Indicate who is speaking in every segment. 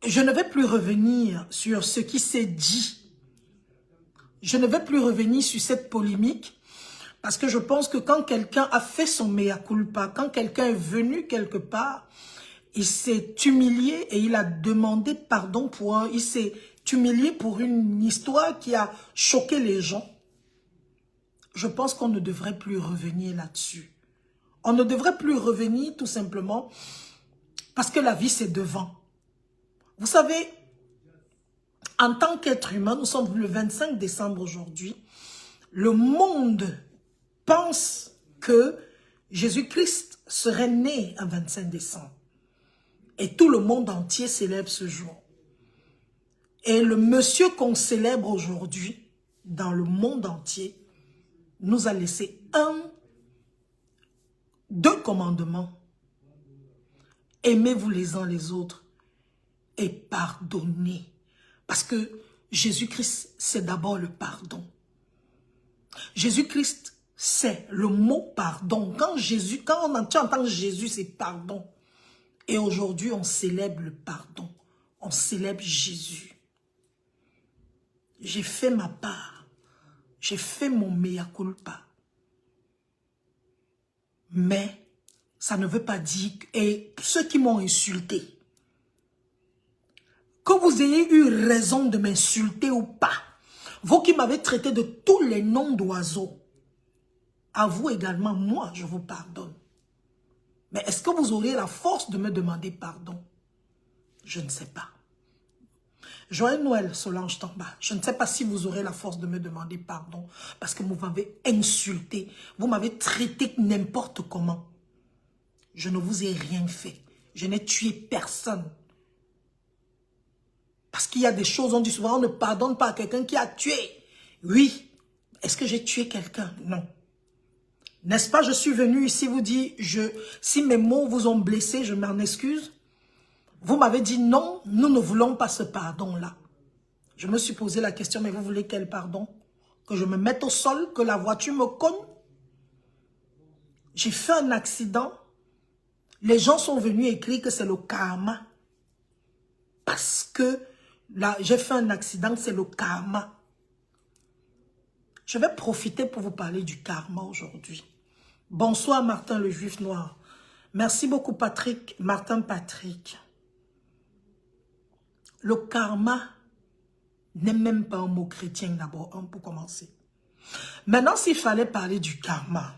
Speaker 1: Je ne vais plus revenir sur ce qui s'est dit. Je ne vais plus revenir sur cette polémique. Parce que je pense que quand quelqu'un a fait son mea culpa, quand quelqu'un est venu quelque part, il s'est humilié et il a demandé pardon il s'est humilié pour une histoire qui a choqué les gens. Je pense qu'on ne devrait plus revenir là-dessus. On ne devrait plus revenir tout simplement parce que la vie c'est devant. Vous savez, en tant qu'être humain, nous sommes le 25 décembre aujourd'hui, le monde pense que Jésus-Christ serait né un 25 décembre. Et tout le monde entier célèbre ce jour. Et le monsieur qu'on célèbre aujourd'hui, dans le monde entier, nous a laissé deux commandements. Aimez-vous les uns les autres et pardonnez. Parce que Jésus-Christ, c'est d'abord le pardon. Jésus-Christ, c'est le mot pardon. Quand on entend Jésus, c'est pardon. Et aujourd'hui, on célèbre le pardon. On célèbre Jésus. J'ai fait ma part. J'ai fait mon mea culpa. Mais ça ne veut pas dire... Et ceux qui m'ont insulté, que vous ayez eu raison de m'insulter ou pas, vous qui m'avez traité de tous les noms d'oiseaux, à vous également, moi, je vous pardonne. Mais est-ce que vous aurez la force de me demander pardon? Je ne sais pas. Joyeux Noël, Solange Tamba. Je ne sais pas si vous aurez la force de me demander pardon parce que vous m'avez insulté. Vous m'avez traité n'importe comment. Je ne vous ai rien fait. Je n'ai tué personne. Parce qu'il y a des choses, on dit souvent, on ne pardonne pas à quelqu'un qui a tué. Oui. Est-ce que j'ai tué quelqu'un? Non. N'est-ce pas, je suis venu ici vous dire, si mes mots vous ont blessé, je m'en excuse. Vous m'avez dit non, nous ne voulons pas ce pardon-là. Je me suis posé la question, mais vous voulez quel pardon? Que je me mette au sol, que la voiture me cogne? J'ai fait un accident. Les gens sont venus écrire que c'est le karma. Parce que là, j'ai fait un accident, c'est le karma. Je vais profiter pour vous parler du karma aujourd'hui. Bonsoir Martin le Juif Noir. Merci beaucoup Patrick, Martin Patrick. Le karma n'est même pas un mot chrétien d'abord, pour commencer. Maintenant, s'il fallait parler du karma.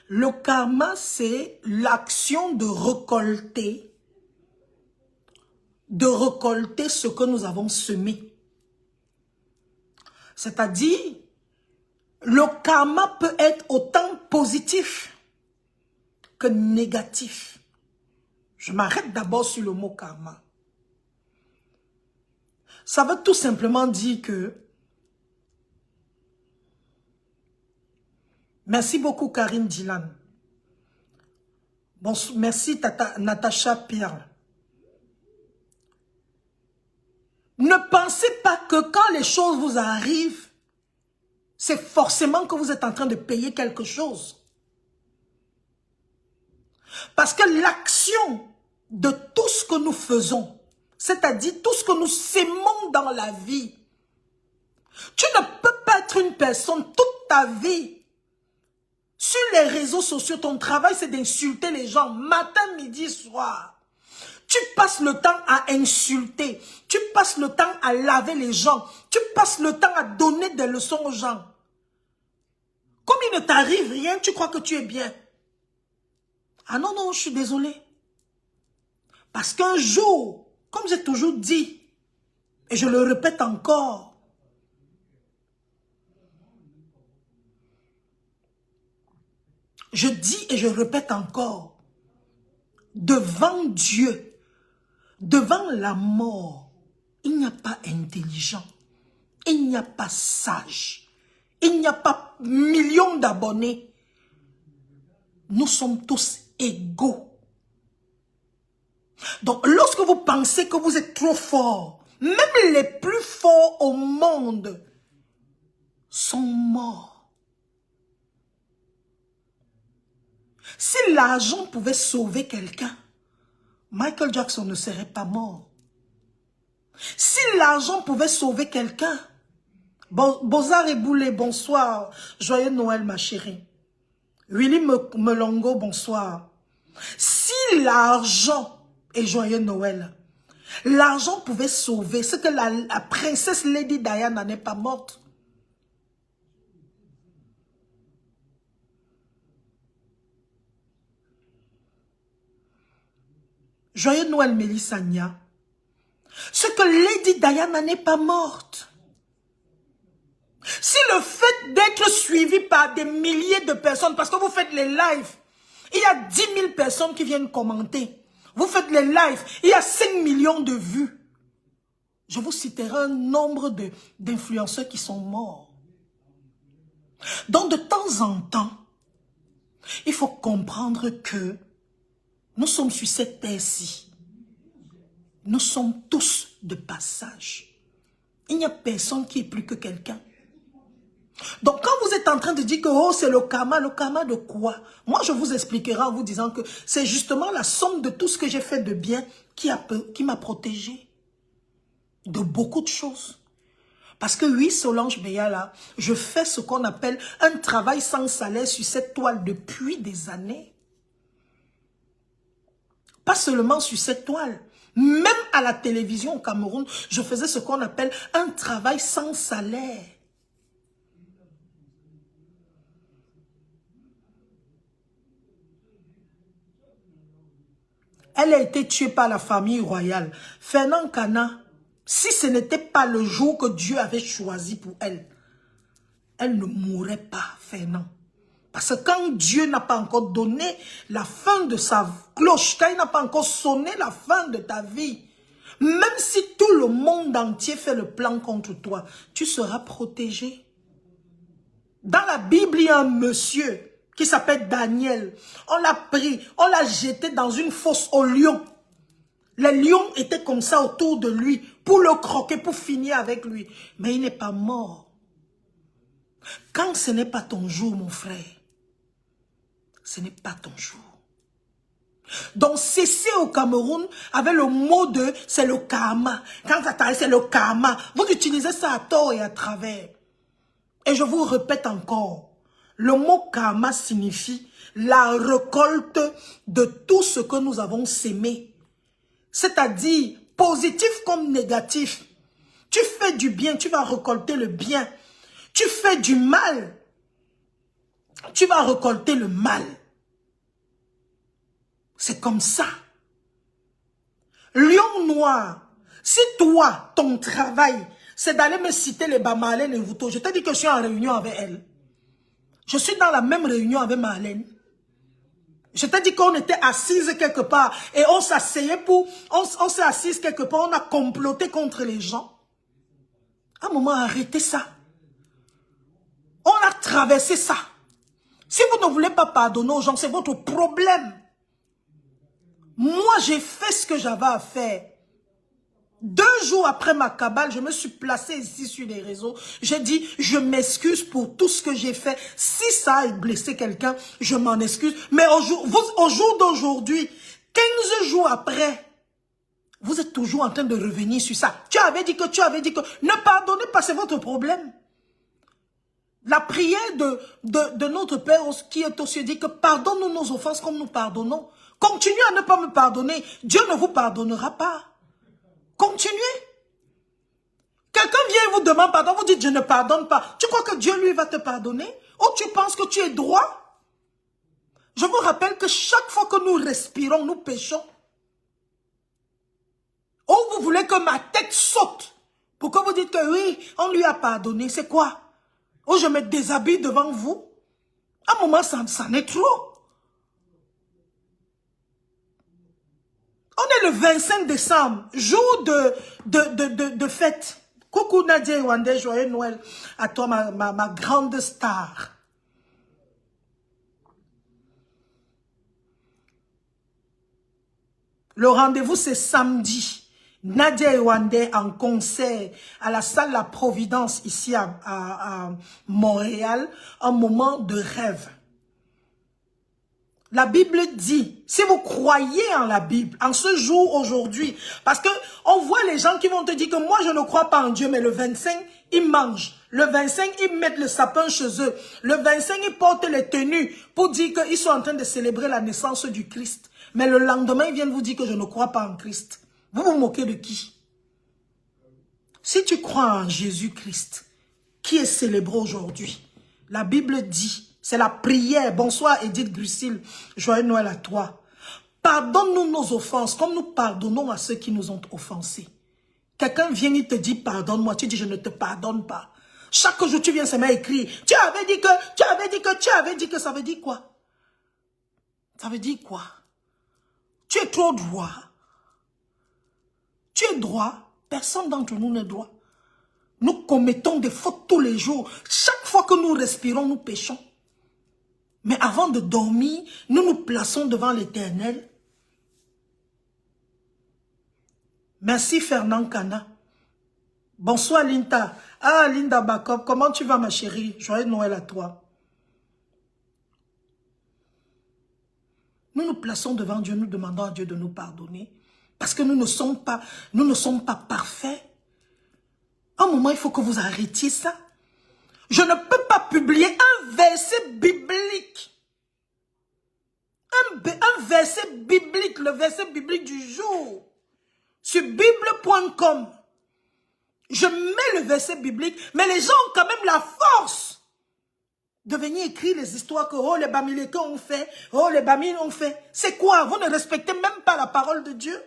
Speaker 1: Le karma, c'est l'action de récolter ce que nous avons semé. C'est-à-dire, le karma peut être autant positif que négatif. Je m'arrête d'abord sur le mot karma. Ça veut tout simplement dire que... Merci beaucoup Karine Dylan. Bon, merci Natacha Perle. Ne pensez pas que quand les choses vous arrivent, c'est forcément que vous êtes en train de payer quelque chose. Parce que l'action de tout ce que nous faisons, c'est-à-dire tout ce que nous sémons dans la vie, tu ne peux pas être une personne toute ta vie. Sur les réseaux sociaux, ton travail c'est d'insulter les gens, matin, midi, soir. Tu passes le temps à insulter, tu passes le temps à laver les gens, tu passes le temps à donner des leçons aux gens. Comme il ne t'arrive rien, tu crois que tu es bien. Ah non, non, je suis désolée. Parce qu'un jour, comme j'ai toujours dit, et je le répète encore, je dis et je répète encore, devant Dieu, devant la mort, il n'y a pas intelligent, il n'y a pas sage, il n'y a pas millions d'abonnés. Nous sommes tous égaux. Donc, lorsque vous pensez que vous êtes trop fort, même les plus forts au monde sont morts. Si l'argent pouvait sauver quelqu'un, Michael Jackson ne serait pas mort. Si l'argent pouvait sauver quelqu'un, Bozar et Boulé, bonsoir. Joyeux Noël, ma chérie. Willy Melongo, bonsoir. Si l'argent, et joyeux Noël, l'argent pouvait sauver, c'est que la princesse Lady Diana n'est pas morte. Joyeux Noël, Mélissania. Ce que Lady Diana n'est pas morte. Si le fait d'être suivi par des milliers de personnes, parce que vous faites les lives, il y a 10 000 personnes qui viennent commenter. Vous faites les lives, il y a 5 millions de vues. Je vous citerai un nombre d'influenceurs qui sont morts. Donc de temps en temps, il faut comprendre que nous sommes sur cette terre-ci. Nous sommes tous de passage. Il n'y a personne qui est plus que quelqu'un. Donc quand vous êtes en train de dire que oh, c'est le karma de quoi? Moi je vous expliquerai en vous disant que c'est justement la somme de tout ce que j'ai fait de bien qui m'a protégé de beaucoup de choses. Parce que oui, Solange Béala, je fais ce qu'on appelle un travail sans salaire sur cette toile depuis des années. Pas seulement sur cette toile. Même à la télévision au Cameroun, je faisais ce qu'on appelle un travail sans salaire. Elle a été tuée par la famille royale. Fernand Kana, si ce n'était pas le jour que Dieu avait choisi pour elle, elle ne mourrait pas, Fernand. Parce que quand Dieu n'a pas encore donné la fin de sa cloche, quand il n'a pas encore sonné la fin de ta vie, même si tout le monde entier fait le plan contre toi, tu seras protégé. Dans la Bible, il y a un monsieur qui s'appelle Daniel. On l'a pris, on l'a jeté dans une fosse aux lions. Les lions étaient comme ça autour de lui pour le croquer, pour finir avec lui. Mais il n'est pas mort. Quand ce n'est pas ton jour, mon frère, ce n'est pas ton jour. Donc, cessez au Cameroun avec le mot de « c'est le karma ». Quand ça t'arrive, c'est le karma. Vous utilisez ça à tort et à travers. Et je vous répète encore, le mot karma signifie la récolte de tout ce que nous avons sémé. C'est-à-dire, positif comme négatif. Tu fais du bien, tu vas récolter le bien. Tu fais du mal, tu vas récolter le mal. C'est comme ça. Lion noir, si toi, ton travail, c'est d'aller me citer les Marlène et Vouto, je t'ai dit que je suis en réunion avec elle. Je suis dans la même réunion avec Marlène. Je t'ai dit qu'on était assises quelque part et on s'asseyait pour... On s'est assises quelque part, on a comploté contre les gens. À un moment, arrêtez ça. On a traversé ça. Si vous ne voulez pas pardonner aux gens, c'est votre problème. Moi, j'ai fait ce que j'avais à faire. 2 jours après ma cabale, je me suis placée ici sur les réseaux. J'ai dit, je m'excuse pour tout ce que j'ai fait. Si ça a blessé quelqu'un, je m'en excuse. Mais au jour d'aujourd'hui, 15 jours après, vous êtes toujours en train de revenir sur ça. Tu avais dit que... Ne pardonnez pas, c'est votre problème. La prière de notre Père qui est aux cieux dit que pardonne-nous nos offenses comme nous pardonnons. Continuez à ne pas me pardonner. Dieu ne vous pardonnera pas. Continuez. Quelqu'un vient et vous demande pardon, vous dites je ne pardonne pas. Tu crois que Dieu lui va te pardonner? Ou tu penses que tu es droit? Je vous rappelle que chaque fois que nous respirons, nous péchons. Ou vous voulez que ma tête saute pour que vous dites que oui, on lui a pardonné. C'est quoi? Ou je me déshabille devant vous? À un moment, ça en est trop. On est le 25 décembre, jour de fête. Coucou Nadia Wandé, joyeux Noël à toi, ma grande star. Le rendez-vous, c'est samedi. Nadia Wandé en concert à la salle La Providence, ici à Montréal. Un moment de rêve. La Bible dit, si vous croyez en la Bible, en ce jour aujourd'hui, parce que on voit les gens qui vont te dire que moi je ne crois pas en Dieu, mais le 25, ils mangent. Le 25, ils mettent le sapin chez eux. Le 25, ils portent les tenues pour dire qu'ils sont en train de célébrer la naissance du Christ. Mais le lendemain, ils viennent vous dire que je ne crois pas en Christ. Vous vous moquez de qui? Si tu crois en Jésus-Christ, qui est célébré aujourd'hui, la Bible dit, c'est la prière. Bonsoir Edith Grusil, joyeux Noël à toi. Pardonne-nous nos offenses comme nous pardonnons à ceux qui nous ont offensés. Quelqu'un vient et te dit pardonne-moi, tu dis je ne te pardonne pas. Chaque jour tu viens seulement écrire, tu avais dit que, ça veut dire quoi? Ça veut dire quoi? Tu es trop droit. Tu es droit, personne d'entre nous n'est droit. Nous commettons des fautes tous les jours. Chaque fois que nous respirons, nous péchons. Mais avant de dormir, nous nous plaçons devant l'Éternel. Merci Fernand Kana. Bonsoir Linda. Ah Linda Bakov, comment tu vas ma chérie? Joyeux Noël à toi. Nous nous plaçons devant Dieu, nous demandons à Dieu de nous pardonner. Parce que nous ne sommes pas parfaits. À un moment, il faut que vous arrêtiez ça. Je ne peux pas publier un verset biblique. Un verset biblique, le verset biblique du jour. Sur bible.com. Je mets le verset biblique, mais les gens ont quand même la force de venir écrire les histoires que oh, les Bamileke ont fait, oh, les Bamileke ont fait. C'est quoi? Vous ne respectez même pas la parole de Dieu?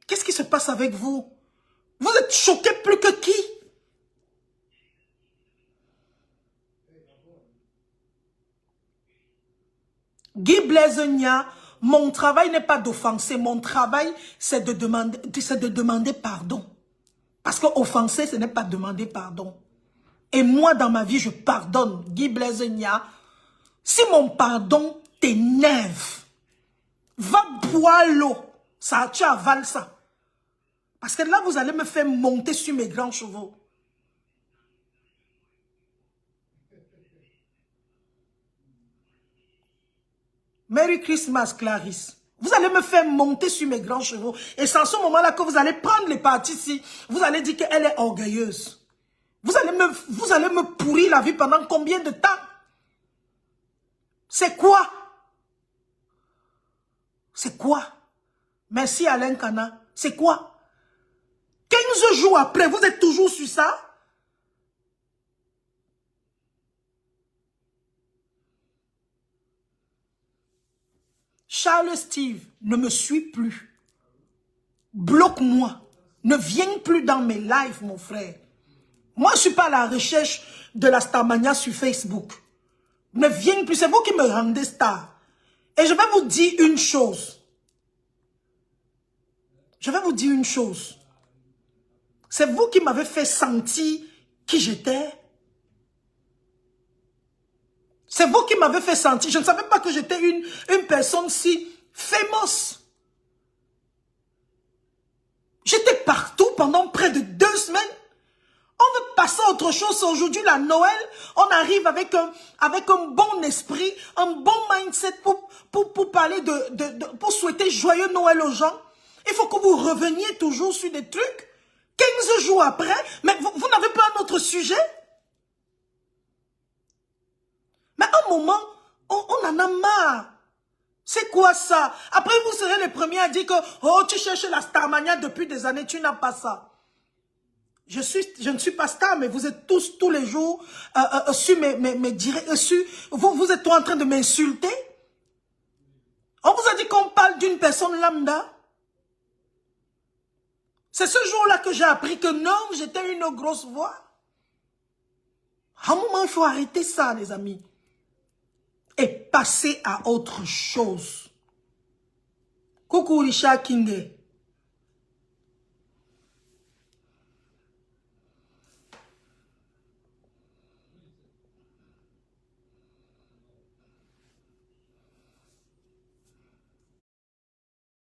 Speaker 1: Qu'est-ce qui se passe avec vous? Vous êtes choqués plus que qui? Guy Blaisegna, mon travail n'est pas d'offenser, mon travail c'est de demander pardon. Parce que offenser, ce n'est pas demander pardon. Et moi, dans ma vie, je pardonne. Guy Blaisegna, si mon pardon t'énerve, va boire l'eau. Ça, tu avales ça. Parce que là, vous allez me faire monter sur mes grands chevaux. Merry Christmas, Clarisse. Vous allez me faire monter sur mes grands chevaux. Et c'est en ce moment-là que vous allez prendre les parties ici. Vous allez dire qu'elle est orgueilleuse. Vous allez me pourrir la vie pendant combien de temps? C'est quoi? C'est quoi? Merci Alain Kana. C'est quoi? 15 jours après, vous êtes toujours sur ça? Charles Steve, ne me suis plus. Bloque-moi. Ne viens plus dans mes lives, mon frère. Moi, je ne suis pas à la recherche de la Starmania sur Facebook. Ne viens plus. C'est vous qui me rendez star. Et je vais vous dire une chose. Je vais vous dire une chose. C'est vous qui m'avez fait sentir qui j'étais. C'est vous qui m'avez fait sentir. Je ne savais pas que j'étais une personne si famous. J'étais partout pendant près de 2 semaines. On veut passer à autre chose. Aujourd'hui, la Noël, on arrive avec un bon esprit, un bon mindset pour parler pour souhaiter joyeux Noël aux gens. Il faut que vous reveniez toujours sur des trucs. 15 jours après, mais vous n'avez pas un autre sujet? Mais à un moment, on en a marre. C'est quoi ça? Après, vous serez les premiers à dire que oh, tu cherches la Starmania depuis des années, tu n'as pas ça. Je ne suis pas star, mais vous êtes tous les jours sur mes directs. Vous êtes en train de m'insulter. On vous a dit qu'on parle d'une personne lambda. C'est ce jour-là que j'ai appris que non, j'étais une grosse voix. À un moment, il faut arrêter ça, les amis. Et passer à autre chose. Coucou Richard Kingé.